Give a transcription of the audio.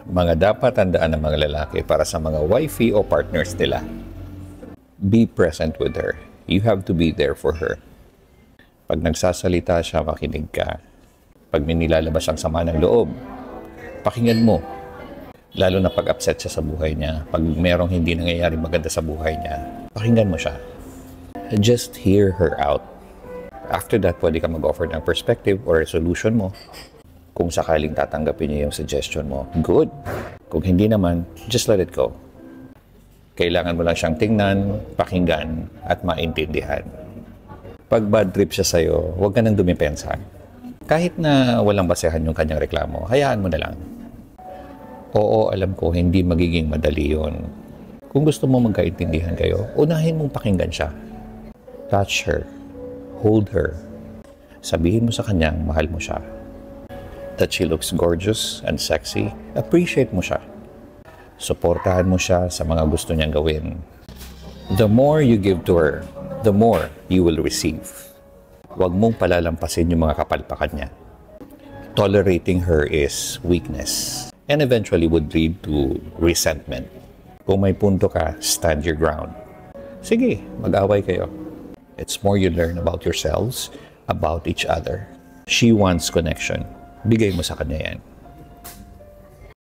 Mga dapat tandaan ng mga lalaki para sa mga wifey o partners nila. Be present with her. You have to be there for her. Pag nagsasalita siya, makinig ka. Pag may nilalabas ang sama ng loob, pakinggan mo. Lalo na pag upset siya sa buhay niya. Pag merong hindi nangyayari maganda sa buhay niya, pakinggan mo siya. Just hear her out. After that, pwede ka mag-offer ng perspective or resolution mo. Kung sakaling tatanggapin niya yung suggestion mo, good. Kung hindi naman, just let it go. Kailangan mo lang siyang tingnan, pakinggan, at maintindihan. Pag bad trip siya sa'yo, huwag ka nang dumipensa. Kahit na walang basehan yung kanyang reklamo, hayaan mo na lang. Oo, alam ko, hindi magiging madali yun. Kung gusto mo magkaintindihan kayo, unahin mong pakinggan siya. Touch her. Hold her. Sabihin mo sa kanyang mahal mo siya. That she looks gorgeous and sexy, appreciate mo siya. Suportahan mo siya sa mga gusto niyang gawin. The more you give to her, the more you will receive. Huwag mong palalampasin yung mga kapalpakan niya. Tolerating her is weakness and eventually would lead to resentment. Kung may punto ka, stand your ground. Sige, mag-away kayo. It's more you learn about yourselves, about each other. She wants connection. Bigay mo sa kanya yan.